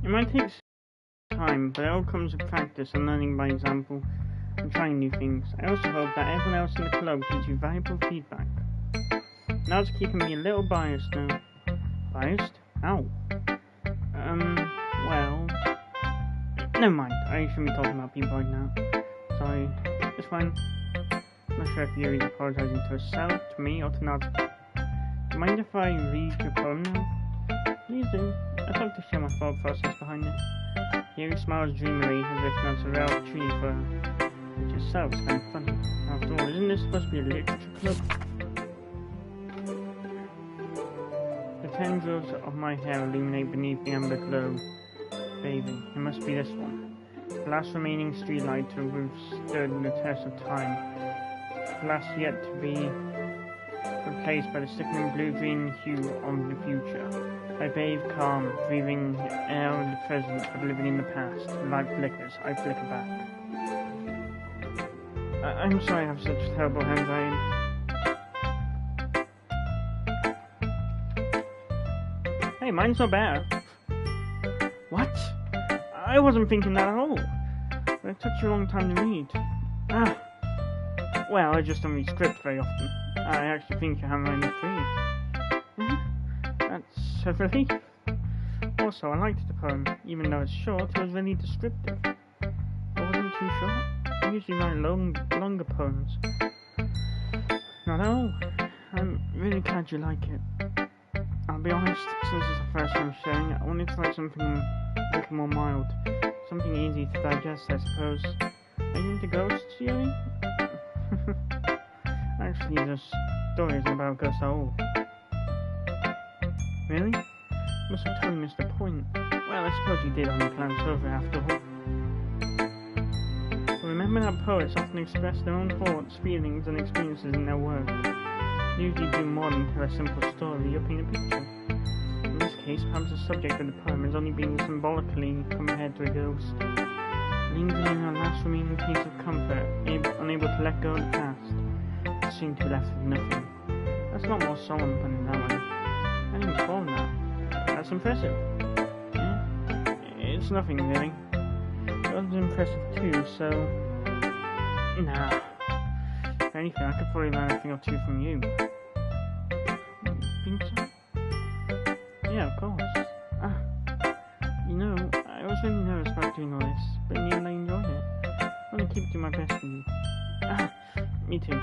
It might take time, but it all comes with practice and learning by example and trying new things. I also hope that everyone else in the club gives you valuable feedback. Now it's keeping me a little biased now. Biased? Ow. Well... Never mind, I shouldn't be talking about people right now. Sorry, it's fine. I'm not sure if Yuri's apologizing to herself, to me, or to Natsuki. Do you mind if I read your poem now? Please do. I'd like to share my thought process behind it. Yuri smiles dreamily, as if that's a real treat for her. Which itself is kind of funny. After all, isn't this supposed to be a literature club? The tendrils of my hair illuminate beneath the amber glow. Bathing. It must be this one. The last remaining streetlight to have stood the test of time. The last yet to be replaced by the sickening blue-green hue of the future. I bathe calm, breathing air of the present but living in the past. The light flickers. I flicker back. I'm sorry I have such terrible handwriting. Hey, mine's not bad. What? I wasn't thinking that at all. But it took you a long time to read. Well, I just don't read script very often. I actually think your handwriting is pretty. That's a relief. Also, I liked the poem. Even though it's short, it was really descriptive. It wasn't too short. I usually write longer poems. Not at all. I'm really glad you like it. I'll be honest, since it's the first time sharing it, I wanted to write something a little more mild. Something easy to digest, I suppose. Are you into ghosts, Yuri? Actually, the story isn't about ghosts at all. Really? Must have totally missed the point. Well, I suppose you did only glance over after all. Remember that poets often express their own thoughts, feelings, and experiences in their work. They usually do more than tell a simple story or paint a picture. In this case, perhaps the subject of the poem is only being symbolically compared to a ghost. Lingering in her last remaining piece of comfort, unable to let go of the past, seemed to be left with nothing. That's not more solemn than in that way. I didn't call that. That's impressive. Yeah? It's nothing really. Yours is impressive too, so... Nah. If anything, I could probably learn a thing or two from you. Think so? Yeah, of course. You know, I was really nervous about doing all this, but in the end I enjoyed it. I want to keep doing my best for you. Me too.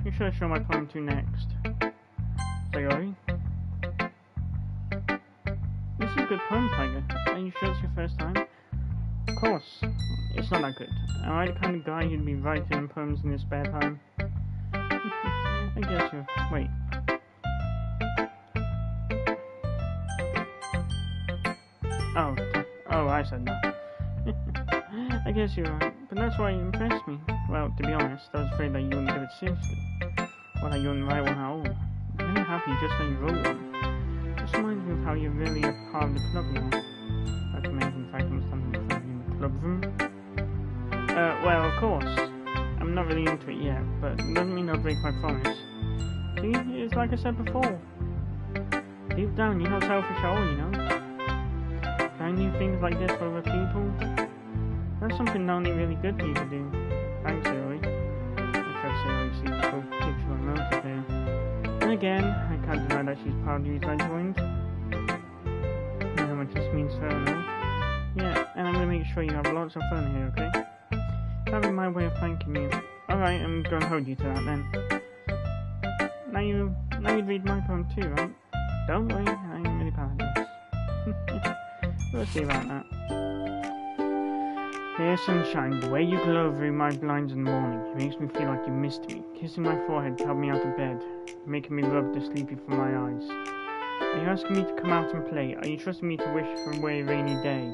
Who should I show my poem to next? Sayori? This is a good poem, Tiger. Are you sure it's your first time? Of course. It's not that good. Am I the kind of guy who'd be writing poems in his spare time? I guess you're... Wait. Oh, I said that. I guess you're right, but that's why you impressed me. Well, to be honest, I was afraid that you wouldn't give it seriously. Or that you wouldn't write one at all. I'm really happy just that you wrote one. Just reminds me of how you're really a part of the club now. That's amazing fact I'm standing in front of you in the club room. Well, of course. I'm not really into it yet, but it doesn't mean I'll break my promise. See, it's like I said before. Deep down, you're not selfish at all, you know? Trying new things like this for other people, that's something that only really good people do. Thanks, Sayori. I trust Sayori sees the full picture of motive here. And again, I can't deny that she's proud of you I joined. You know how much this means to her and all. Yeah, and I'm gonna make sure you have lots of fun here, okay? That'll be my way of thanking you. Alright, I'm gonna hold you to that then. Now you'd read my poem too, right? Don't worry, I ain't really bad at this. We'll see about that. Dear sunshine, the way you glow through my blinds in the morning, it makes me feel like you missed me. Kissing my forehead to help me out of bed, making me rub the sleepy from my eyes. Are you asking me to come out and play? Are you trusting me to wish away a rainy day?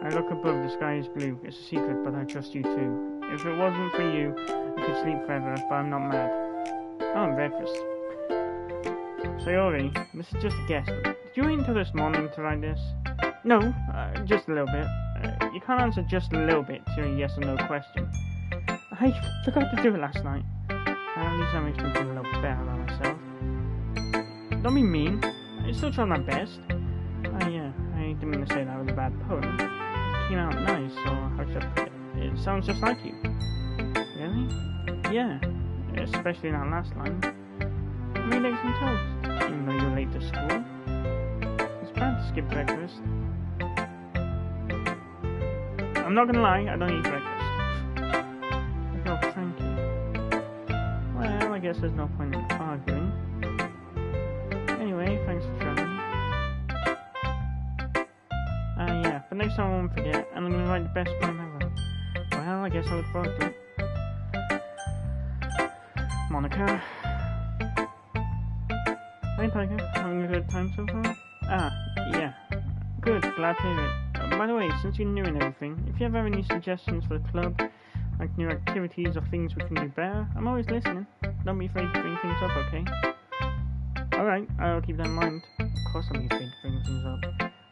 I look above, the sky is blue. It's a secret, but I trust you too. If it wasn't for you, I could sleep forever, but I'm not mad. Oh, breakfast. Sayori, this is just a guess. Did you wait until this morning to write this? No, just a little bit. You can't answer just a little bit to a yes or no question. I forgot to do it last night. At least that makes me feel a little better about myself. Don't be mean. I'm still trying my best. Oh yeah, I didn't mean to say that was a bad poem. It came out nice, or how should I put it? It sounds just like you. Really? Yeah, especially that last line. I made eggs and toast, even though you're late to school. It's bad to skip breakfast. I'm not gonna lie, I don't eat breakfast. I feel cranky. Well, I guess there's no point in arguing. Anyway, thanks for showing me. Yeah, but next time I won't forget, and I'm gonna write the best poem ever. Well, I guess I look forward to it. Monica. Hi, Tiger. Having a good time so far? Yeah. Good, glad to hear it. By the way, since you're new and everything, if you ever have any suggestions for the club, like new activities or things we can do better, I'm always listening. Don't be afraid to bring things up, okay? Alright, I'll keep that in mind. Of course I'll be afraid to bring things up.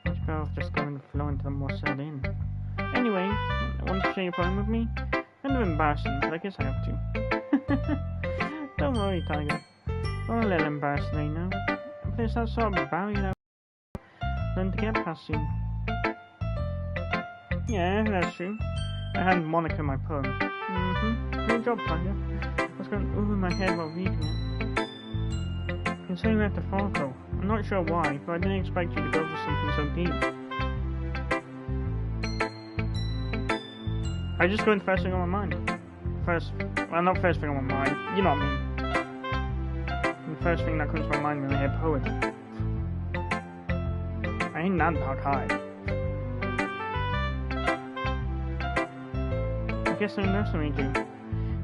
Much better off just going with the flow until I'm more settled in. Anyway, want to share your poem with me? Kind of embarrassing, but I guess I have to. Don't worry, Tiger. Well, a little embarrassing, I know. But it's that sort of barrier that I'll learn to get past soon. Yeah, that's true. I handed Monica my poem. Great job, Tiger. I was going over my head while reading it. Considering that the Falco, I'm not sure why, but I didn't expect you to go for something so deep. I just go into first thing on my mind. Well, not first thing on my mind, you know what I mean. The first thing that comes to my mind when I hear poem. I ain't that dark-eyed. I guess I underestimate you.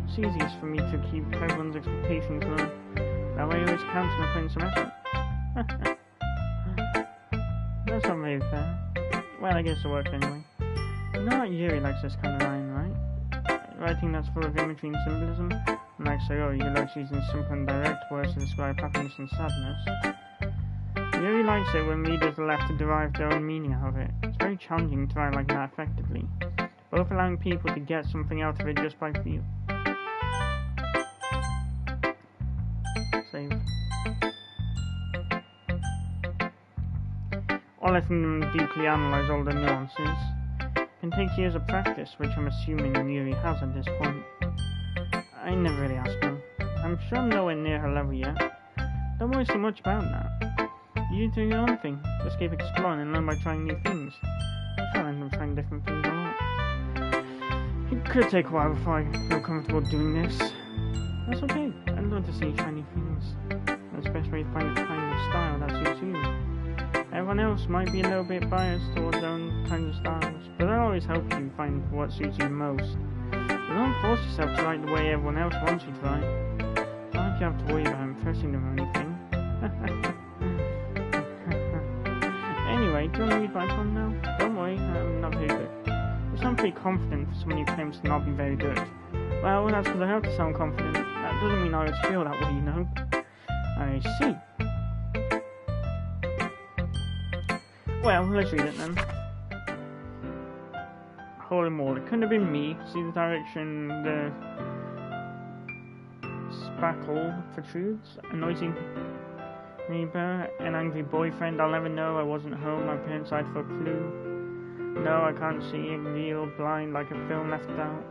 It's easiest for me to keep everyone's expectations low. That way it always counts when I put in some effort. That's not very fair. Well, I guess it worked anyway. You know that Yuri likes this kind of line, right? Writing that's full of imagery and symbolism. And like Sayori, he likes using simple and direct words to describe happiness and sadness. Yuri likes it when readers are left to derive their own meaning out of it. It's very challenging to write like that effectively, both allowing people to get something out of it just by feel. Save. Or letting them deeply analyse all the nuances. Can take years of practice, which I'm assuming Yuri has at this point. I never really asked her. I'm sure I'm nowhere near her level yet. Don't worry so much about that. You do your own thing. Just keep exploring and learn by trying new things. I feel like I'm trying different things a lot. It could take a while before I feel comfortable doing this. That's okay. I'd love to see you try new things. That's the best way to find the kind of style that suits you. Everyone else might be a little bit biased towards their own kinds of styles, but they'll always help you find what suits you the most. But don't force yourself to write the way everyone else wants you to write. It's not like you have to worry about impressing them or anything. Anyway, do you want to read my poem now? Don't worry, I'm not very good. You sound pretty confident for someone who claims to not be very good. Well, that's because I have to sound confident. That doesn't mean I always feel that way, you know. I see. Well, let's read it then. Holy moly, couldn't have been me. See the direction the spackle protrudes? A noisy neighbour, an angry boyfriend. I'll never know I wasn't home. My parents died for a clue. No, I can't see. A real blind like a film left out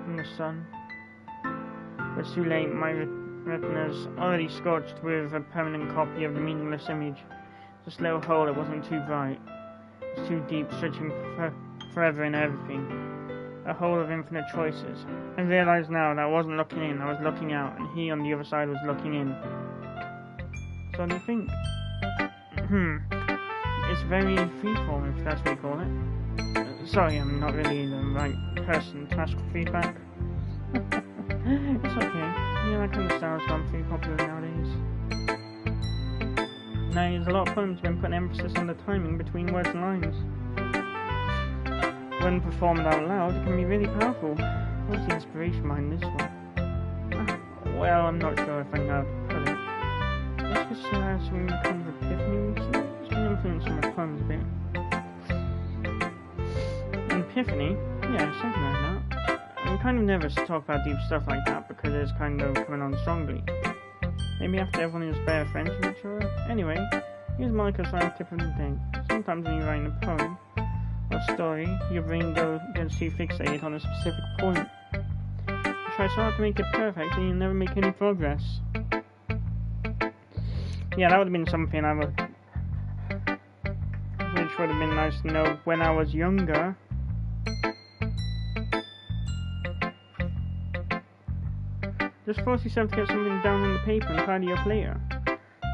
in the sun. But it's too late. My retina's already scorched with a permanent copy of the meaningless image. Just a little hole, it wasn't too bright. It's too deep, stretching forever in everything. A hole of infinite choices. I realise now that I wasn't looking in, I was looking out, and he on the other side was looking in. So what do you think? It's very freeform, if that's what you call it. Sorry, I'm not really the right person to ask for feedback. It's okay. Yeah, that kind of style's gone pretty popular nowadays. Nowadays, a lot of poems have been putting emphasis on the timing between words and lines. When performed out loud, it can be really powerful. What's the inspiration behind this one? Well, I'm not sure if I know how to put it. Let's just say I had some kind of epiphany recently. It's been influencing my poems a bit. An epiphany? Yeah, something like that. I'm kind of nervous to talk about deep stuff like that because it's kind of coming on strongly. Maybe after everyone is better friends with each other. Anyway, Here's Monica's scientific thing. Sometimes when you're writing a poem or story, your brain gets too fixated on a specific point. You try so hard to make it perfect and you never make any progress. Yeah, that would have been something which would have been nice to know when I was younger. Just force yourself to get something down on the paper and tidy up later.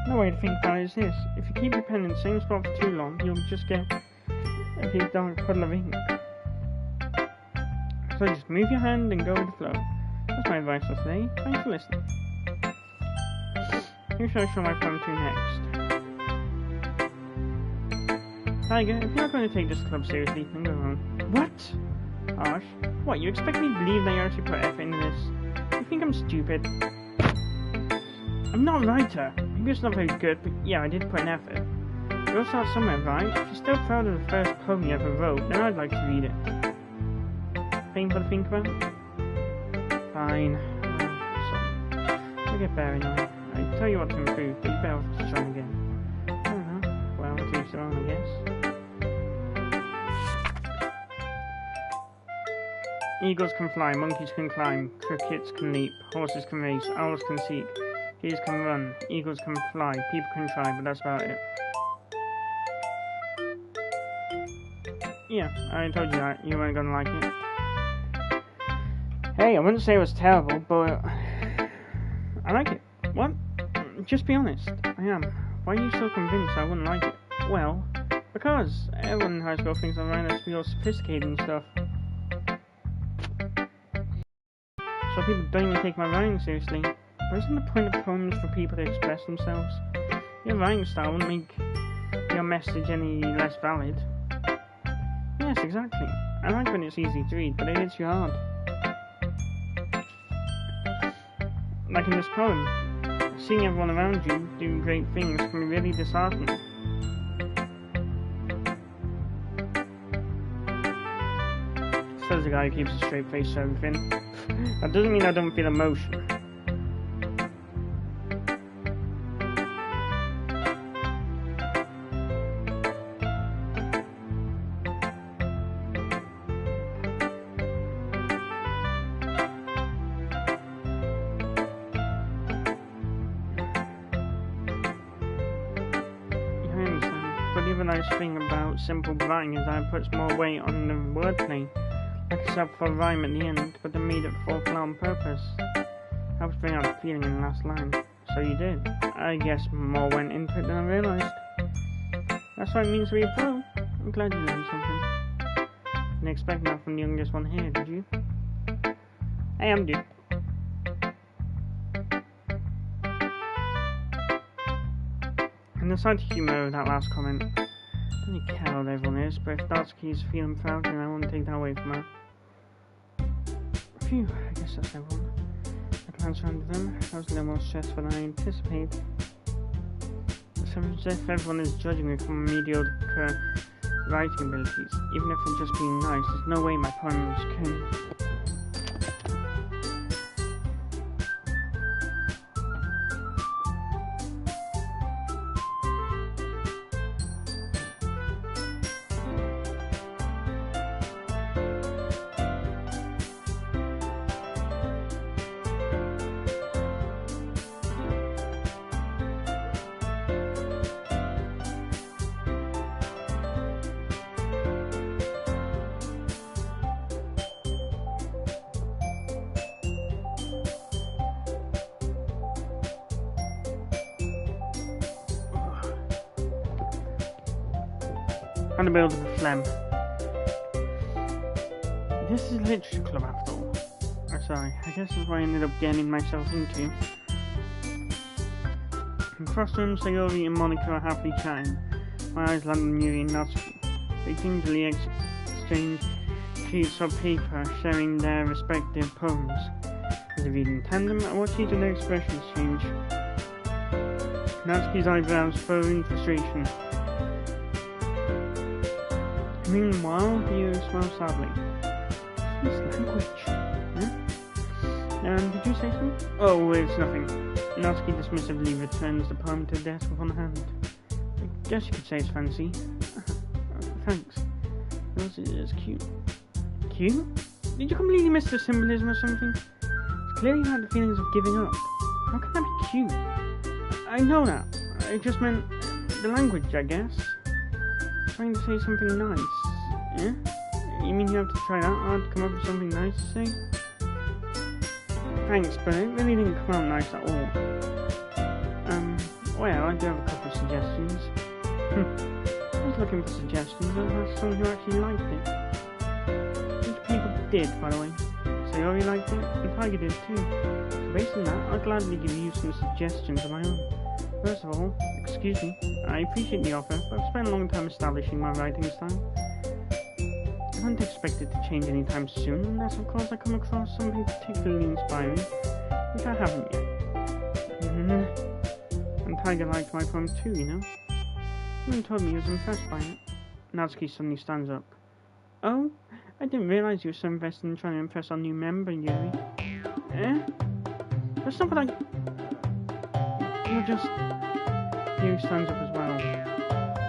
Another way to think about it is this: if you keep your pen in the same spot for too long, you'll just get a big dark puddle of ink. So just move your hand and go with the flow. That's my advice for today. Thanks for listening. Who shall I show my poem to next? Tiger, if you're not going to take this club seriously, then go home. What? Harsh. What, you expect me to believe that you actually put effort into this? You think I'm stupid? I'm not a writer. Maybe it's not very good, but yeah, I did put an effort. You'll start somewhere, right? If you're still proud of the first poem you ever wrote, then I'd like to read it. Painful to think about? Fine. I'll get better anyway. I tell you what to improve, but you better off trying again. I don't know. Well, to each their own, I guess. Eagles can fly, monkeys can climb, crickets can leap, horses can race, owls can seek, geese can run, eagles can fly, people can try, but that's about it. Yeah, I told you that. You weren't gonna like it. Hey, I wouldn't say it was terrible, but I like it. What? Just be honest. I am. Why are you so convinced I wouldn't like it? Well, because everyone in high school thinks I'm writing to be all sophisticated and stuff. So people don't even take my writing seriously. But isn't the point of poems for people to express themselves? Your writing style wouldn't make your message any less valid. Yes, exactly. I like when it's easy to read, but it hits you hard. Like in this poem, seeing everyone around you do great things can be really disheartening. Says the guy who keeps a straight face to everything. That doesn't mean I don't feel emotion. But the other nice thing about simple writing is that it puts more weight on the wordplay. Like a sub-4 rhyme at the end, but then made it 4 on purpose. Helps bring out the feeling in the last line. So you did. I guess more went into it than I realised. That's what it means to be a pro. I'm glad you learned something. Didn't expect that from the youngest one here, did you? I am, dude. And aside to humour with that last comment, I don't really care how everyone is, but if Doki's feeling proud, then I won't take that away from her. Phew, I guess that's everyone. I glanced around at them. I was a little more stressful than I anticipated. It's as if everyone is judging me from mediocre writing abilities. Even if I'm just being nice, there's no way my poems can. On the build of a phlegm. This is a literature club after all. Oh, sorry, I guess that's what I ended up getting myself into. Across the room, Sayori and Monica are happily chatting. My eyes land on Yuri and Natsuki. They gingerly exchange sheets of paper, sharing their respective poems. As they read in tandem, I watch each of their expressions change. Natsuki's eyebrows furrow in frustration. Meanwhile, you smile sadly. This language. Did you say something? Oh, it's nothing. Natsuki dismissively returns the poem to the desk with one hand. Guess you could say it's fancy. Thanks. It's cute. Cute? Did you completely miss the symbolism or something? It's clearly you had the feelings of giving up. How can that be cute? I know that. I just meant the language, I guess. Trying to say something nice. Yeah? You mean you have to try that hard to come up with something nice to say? Thanks, but it really didn't come out nice at all. Well, I do have a couple of suggestions. I was looking for suggestions. I asked someone who actually liked it. Which people did, by the way. Sayori liked it, and Tiger did too. So based on that, I'll gladly give you some suggestions of my own. First of all, excuse me, I appreciate the offer, but I've spent a long time establishing my writing style. I don't expect it to change anytime soon, unless of course I come across something particularly inspiring, which I haven't yet. And Tiger liked my poem too, you know? He even told me he was impressed by it. Natsuki suddenly stands up. Oh? I didn't realize you were so invested in trying to impress our new member, Yuri. Eh? That's not what I... You're just... Yuri stands up as well.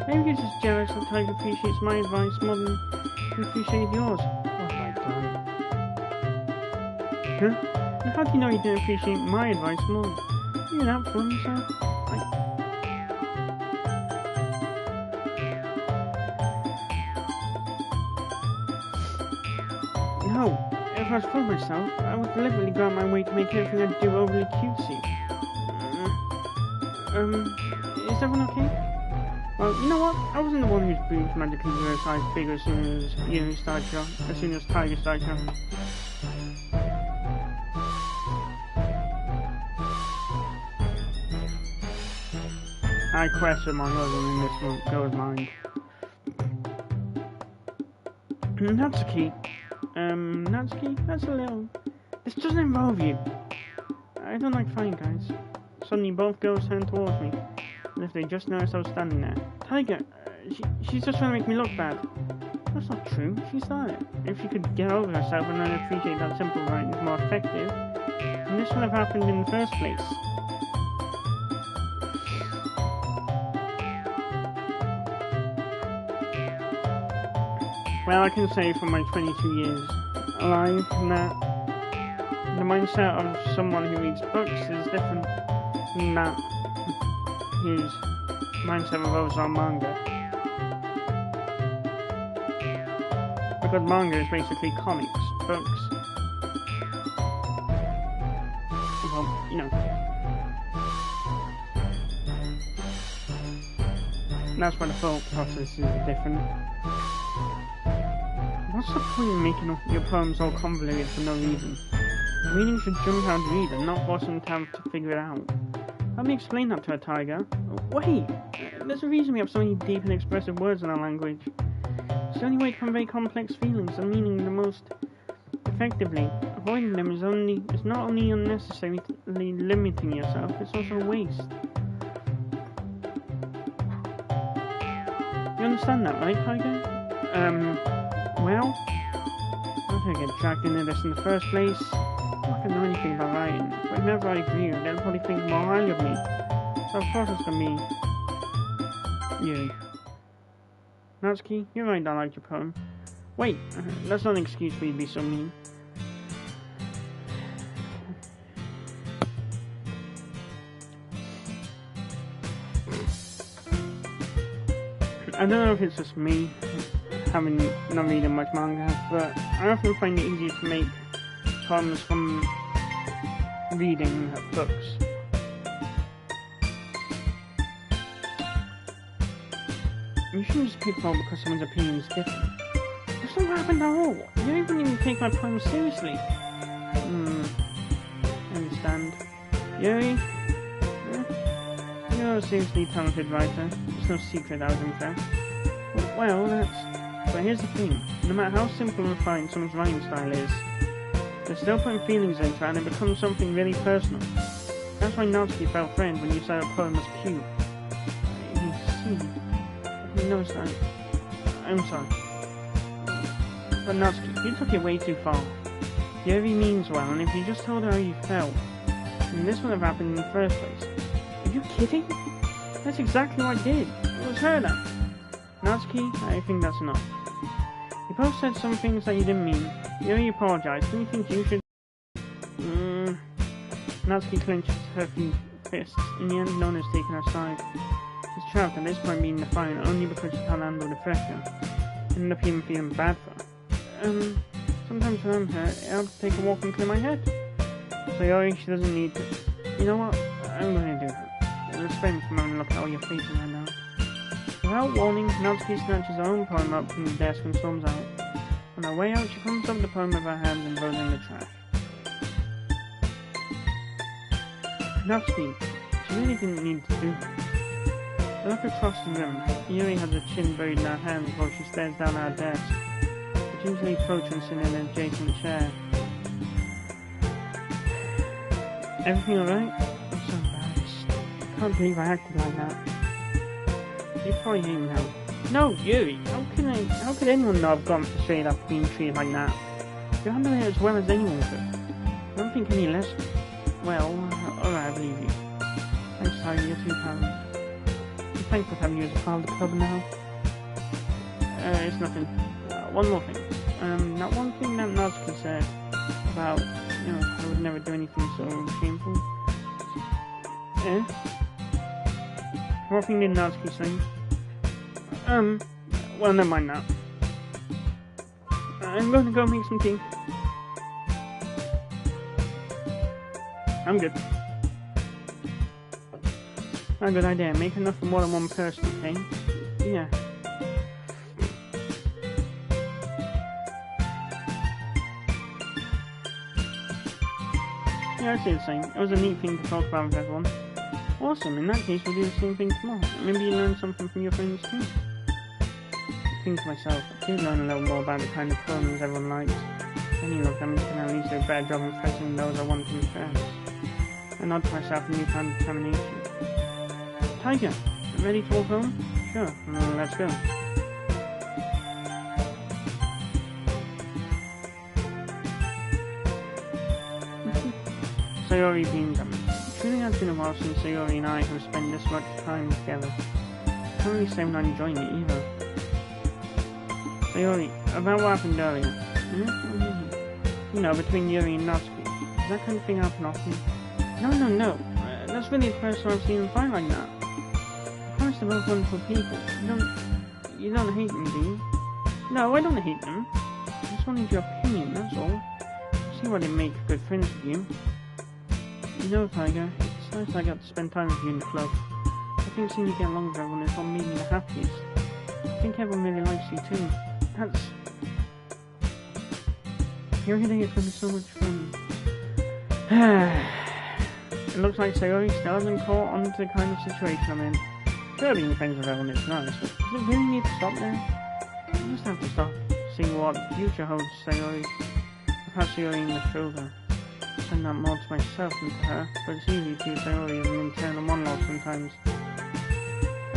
Maybe you're just jealous that Tiger appreciates my advice more than you appreciate yours. What have I done? Huh? And how do you know you didn't appreciate my advice more? You didn't have fun, so... No, if I was for myself, I would deliberately go out my way to make everything I do overly cutesy. Is everyone okay? Well, you know what? I wasn't the one whose boobs magically grew a size bigger as soon as Tiger started showing. I question my husband in this girl's mind. Natsuki, that's a little... This doesn't involve you. I don't like fighting, guys. Suddenly both girls turned towards me, and if they just noticed I was standing there. Tiger, she's just trying to make me look bad. That's not true, she started. If she could get over herself and then appreciate that simple writing is more effective, then this would have happened in the first place. Well, I can say from my 22 years alive that the mindset of someone who reads books is different than that whose mindset revolves around manga. Because manga is basically comics, books. Well, you know. That's why the thought process is different. What's the point in making your poems all convoluted for no reason? The reading should jump out the reader, not force them to have to figure it out. Let me explain that to a Tiger. Wait! There's a reason we have so many deep and expressive words in our language. It's the only way to convey complex feelings and meaning the most effectively. Avoiding them is not only unnecessarily limiting yourself, it's also a waste. You understand that, right, Tiger? Well, I don't get dragged into this in the first place. I'm not gonna know anything about writing, but whenever I agree, they'll probably think more highly of me. So of course it's gonna be you. Natsuki, you're right, I liked your poem. Wait, that's not an excuse for you to be so mean. I don't know if it's just me, having not reading much manga, but I often find it easier to make poems from reading books. You shouldn't just pick a poem because someone's opinion is different. That's not what happened at all. You don't even take my poem seriously. I understand. Yuri? You're a seriously talented writer. It's no secret I was impressed. Well, but here's the thing. No matter how simple and refined someone's writing style is, they're still putting feelings into it and it becomes something really personal. That's why Natsuki felt threatened when you said a poem was cute. He knows that. I'm sorry. But Natsuki, you took it way too far. Yuri means well, and if you just told her how you felt, then this would have happened in the first place. Are you kidding? That's exactly what I did. was her then. Natsuki, I think that's enough. You both said some things that you didn't mean. You only apologized. Do you think you should... Natsuki clenched her fists. In the end, Nona's taken her side. She's trapped at this point being defiant only because she can't handle the pressure. Ended up even feeling bad for her. Sometimes when I'm hurt, I have to take a walk and clear my head. So Yori, she doesn't need to... You know what? I'm going to do that. It'll spend from having a look at all your faces right now. Without warning, Natsuki snatches her own poem up from the desk and storms out. On her way out, she pumps up the poem with her hands and throws it in the trash. Natsuki, she really didn't need to do that. They look across the room. Yuri has her chin buried in her hands while she stares down at her desk. She gingerly approaches and sits in an adjacent chair. Everything alright? I'm so embarrassed. I can't believe I acted like that. You probably hate me now. No, Yuri! How could anyone know I've gone straight after being treated like that? You handle it as well as anyone could. I don't think any less... Well, alright, I believe you. Thanks, Harry, you're too kind. I'm thankful to have you as a part of the club now. It's nothing. One more thing. That one thing that Natsuki said about, I would never do anything so shameful. What thing did Natsuki say? Well, never mind that. I'm going to go make some tea. I'm good. A good idea. Make enough for more than one person, okay? Yeah. Yeah, I see the same. It was a neat thing to talk about with everyone. Awesome, in that case we'll do the same thing tomorrow. Maybe you learn something from your friends too. I think to myself, I did learn a little more about the kind of poems everyone likes. Any of them can at least do a better job of impressing those I want to impress. I nod to myself a new kind of determination. Tiger, ready to walk home? Sure, well, let's go. Sayori beamed at me. It truly has been a while since Sayori and I have spent this much time together. I can't really say I'm not enjoying it either. Sayori, about what happened earlier. Between Yuri and Natsuki. Does that kind of thing happen often? No. That's really the first time I've seen them fight like that. Of course they're both wonderful people. You don't hate them, do you? No, I don't hate them. I just wanted your opinion, that's all. I see why they make good friends with you. You know, Tiger, it's nice I got to spend time with you in the club. I think seeing you get along with everyone is what made me the happiest. I think everyone really likes you too. You're hitting it for me so much fun. It looks like Sayori still hasn't caught on to the kind of situation I'm in. Sure, being friends with everyone is nice, but does it really need to stop there? You just have to stop, see what the future holds, Sayori. I've had Sayori in the shoulder. I send that more to myself than to her, but it's easy to use Sayori as an internal monologue sometimes.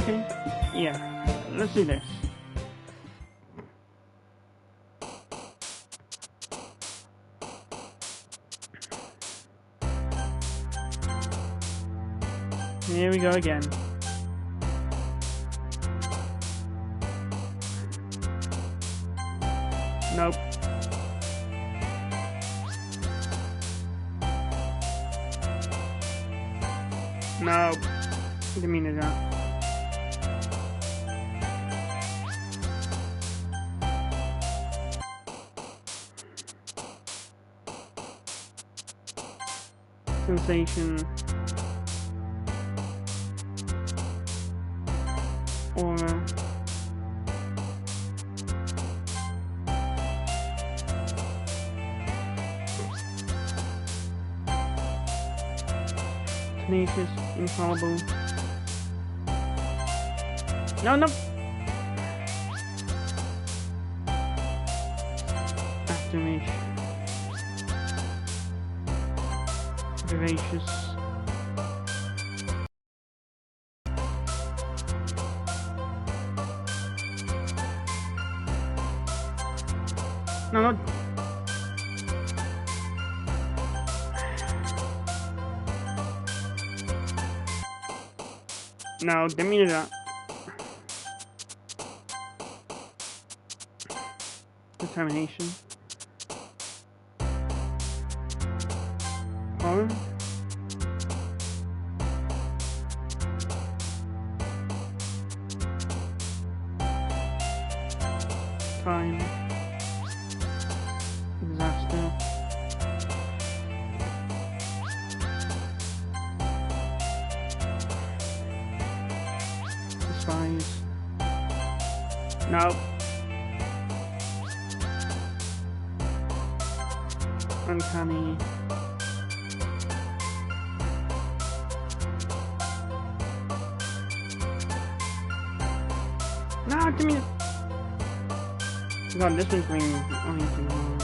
Okay, yeah, let's do this. Here we go again. Nope. Nope. Didn't mean to do that. Sensation. Aura. Tenacious, infallible. No. Aftermation. Vivacious. No. No, didn't mean that. Determination. Horror. Time. Disaster. Despise. No. Uncanny. No, give me. God, this one's going only too long.